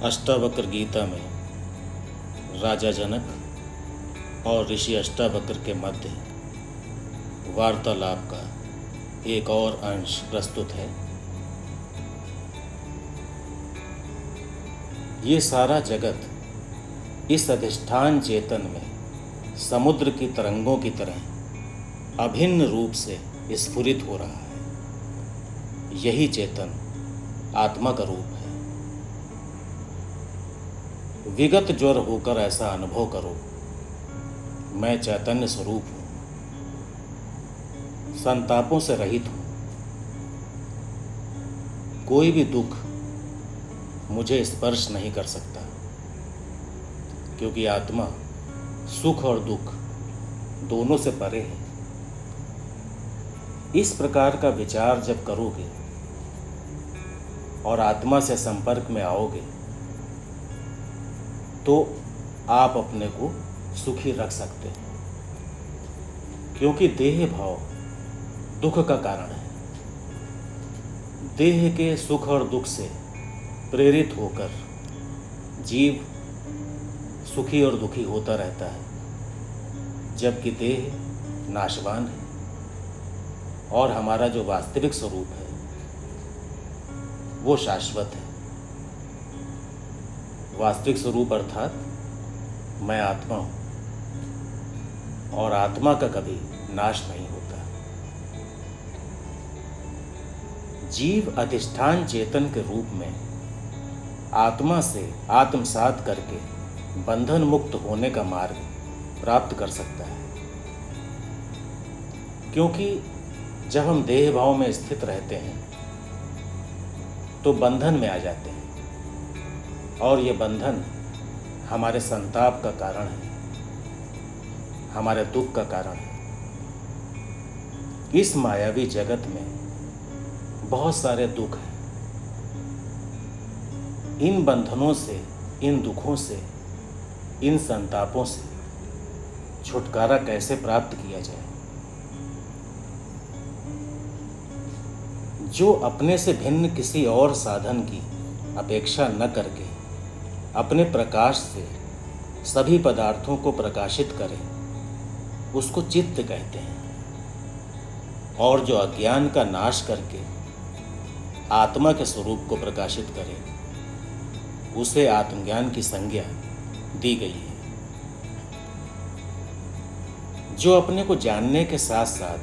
अष्टावक्र गीता में राजा जनक और ऋषि अष्टावक्र के मध्य वार्तालाप का एक और अंश प्रस्तुत है। ये सारा जगत इस अधिष्ठान चेतन में समुद्र की तरंगों की तरह अभिन्न रूप से स्फुरित हो रहा है। यही चेतन आत्मा का रूप है। विगत ज्वर होकर ऐसा अनुभव करो, मैं चैतन्य स्वरूप हूँ, संतापों से रहित हूँ। कोई भी दुख मुझे स्पर्श नहीं कर सकता, क्योंकि आत्मा सुख और दुख दोनों से परे है। इस प्रकार का विचार जब करोगे और आत्मा से संपर्क में आओगे तो आप अपने को सुखी रख सकते हैं, क्योंकि देह भाव दुख का कारण है। देह के सुख और दुख से प्रेरित होकर जीव सुखी और दुखी होता रहता है, जबकि देह नाशवान है और हमारा जो वास्तविक स्वरूप है वो शाश्वत है। वास्तविक स्वरूप अर्थात मैं आत्मा हूँ और आत्मा का कभी नाश नहीं होता। जीव अधिष्ठान चेतन के रूप में आत्मा से आत्मसात करके बंधन मुक्त होने का मार्ग प्राप्त कर सकता है, क्योंकि जब हम देह भाव में स्थित रहते हैं तो बंधन में आ जाते हैं और ये बंधन हमारे संताप का कारण है, हमारे दुख का कारण है। इस मायावी जगत में बहुत सारे दुख हैं। इन बंधनों से, इन दुखों से, इन संतापों से छुटकारा कैसे प्राप्त किया जाए? जो अपने से भिन्न किसी और साधन की अपेक्षा न करके अपने प्रकाश से सभी पदार्थों को प्रकाशित करे, उसको चित्त कहते हैं। और जो अज्ञान का नाश करके आत्मा के स्वरूप को प्रकाशित करे, उसे आत्मज्ञान की संज्ञा दी गई है। जो अपने को जानने के साथ साथ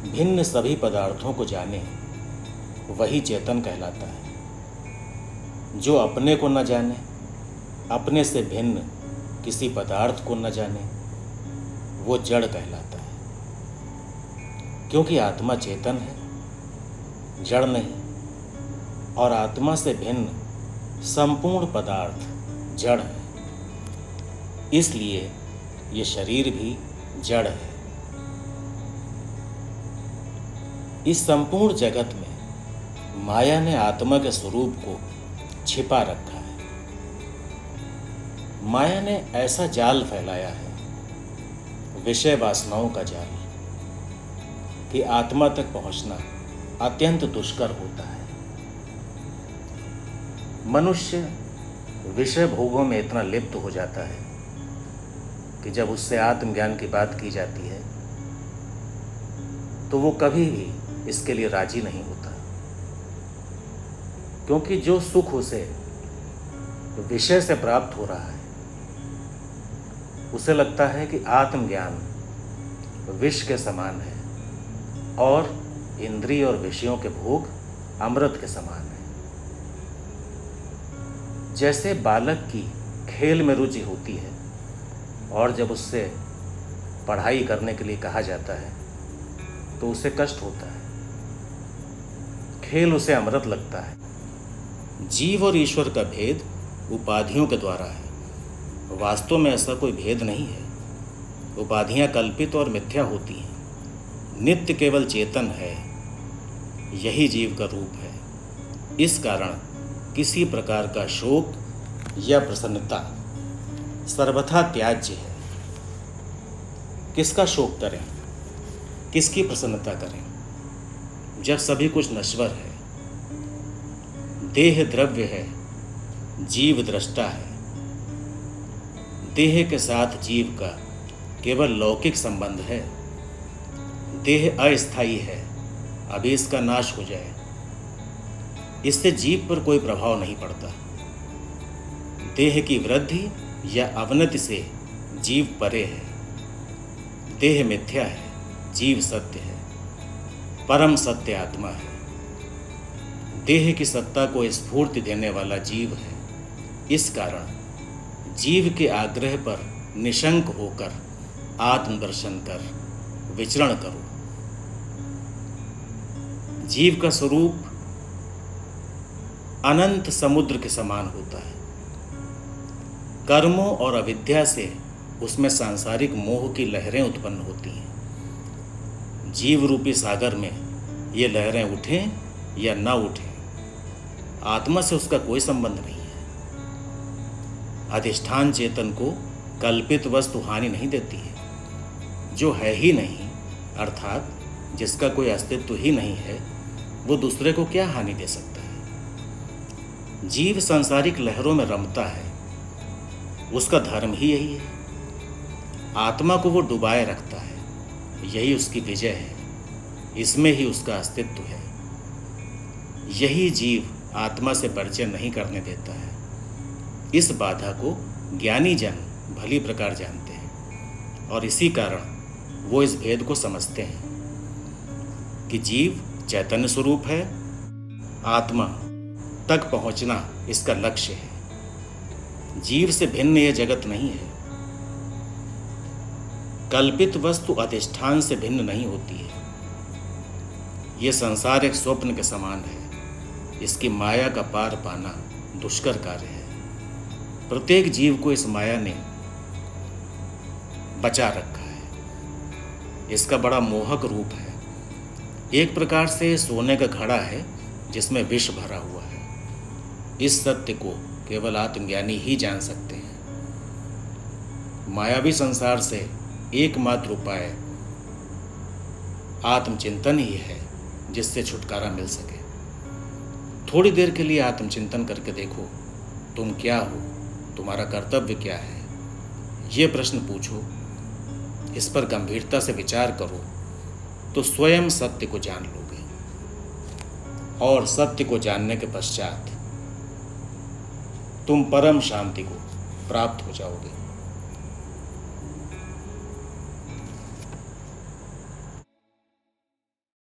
भिन्न सभी पदार्थों को जाने, वही चेतन कहलाता है। जो अपने को न जाने, अपने से भिन्न किसी पदार्थ को न जाने, वो जड़ कहलाता है। क्योंकि आत्मा चेतन है, जड़ नहीं, और आत्मा से भिन्न संपूर्ण पदार्थ जड़ है। इसलिए ये शरीर भी जड़ है। इस संपूर्ण जगत में माया ने आत्मा के स्वरूप को छिपा रखा है। माया ने ऐसा जाल फैलाया है, विषय वासनाओं का जाल, कि आत्मा तक पहुंचना अत्यंत दुष्कर होता है। मनुष्य विषय भोगों में इतना लिप्त हो जाता है कि जब उससे आत्मज्ञान की बात की जाती है तो वो कभी भी इसके लिए राजी नहीं होता, क्योंकि जो सुख उसे विषय से प्राप्त हो रहा है, उसे लगता है कि आत्मज्ञान विष के समान है और इंद्रिय और विषयों के भोग अमृत के समान है। जैसे बालक की खेल में रुचि होती है और जब उससे पढ़ाई करने के लिए कहा जाता है तो उसे कष्ट होता है, खेल उसे अमृत लगता है। जीव और ईश्वर का भेद उपाधियों के द्वारा है। वास्तव में ऐसा कोई भेद नहीं है। उपाधियां कल्पित और मिथ्या होती हैं। नित्य केवल चेतन है, यही जीव का रूप है। इस कारण किसी प्रकार का शोक या प्रसन्नता सर्वथा त्याज्य है। किसका शोक करें, किसकी प्रसन्नता करें, जब सभी कुछ नश्वर है। देह द्रव्य है जीव दृष्टा है। देह के साथ जीव का केवल लौकिक संबंध है। देह अस्थायी है, अभी इसका नाश हो जाए, इससे जीव पर कोई प्रभाव नहीं पड़ता। देह की वृद्धि या अवनति से जीव परे है। देह मिथ्या है, जीव सत्य है, परम सत्य आत्मा है। देह की सत्ता को स्फूर्ति देने वाला जीव है। इस कारण जीव के आग्रह पर निशंक होकर आत्मदर्शन कर विचरण करो। जीव का स्वरूप अनंत समुद्र के समान होता है। कर्मों और अविद्या से उसमें सांसारिक मोह की लहरें उत्पन्न होती हैं। जीव रूपी सागर में ये लहरें उठें या न उठें, आत्मा से उसका कोई संबंध नहीं है। अधिष्ठान चेतन को कल्पित वस्तु हानि नहीं देती है। जो है ही नहीं, अर्थात जिसका कोई अस्तित्व ही नहीं है, वो दूसरे को क्या हानि दे सकता है। जीव सांसारिक लहरों में रमता है, उसका धर्म ही यही है। आत्मा को वो डुबाए रखता है, यही उसकी विजय है, इसमें ही उसका अस्तित्व है। यही जीव आत्मा से परिचय नहीं करने देता है। इस बाधा को ज्ञानी जन भली प्रकार जानते हैं और इसी कारण वो इस भेद को समझते हैं कि जीव चैतन्य स्वरूप है, आत्मा तक पहुंचना इसका लक्ष्य है। जीव से भिन्न यह जगत नहीं है। कल्पित वस्तु अधिष्ठान से भिन्न नहीं होती है। यह संसार एक स्वप्न के समान है। इसकी माया का पार पाना दुष्कर कार्य है। प्रत्येक जीव को इस माया ने बचा रखा है। इसका बड़ा मोहक रूप है। एक प्रकार से सोने का घड़ा है जिसमें विष भरा हुआ है। इस सत्य को केवल आत्मज्ञानी ही जान सकते हैं। मायावी संसार से एकमात्र उपाय आत्मचिंतन ही है, जिससे छुटकारा मिल सके। थोड़ी देर के लिए आत्मचिंतन करके देखो, तुम क्या हो, तुम्हारा कर्तव्य क्या है। ये प्रश्न पूछो, इस पर गंभीरता से विचार करो, तो स्वयं सत्य को जान लोगे और सत्य को जानने के पश्चात तुम परम शांति को प्राप्त हो जाओगे।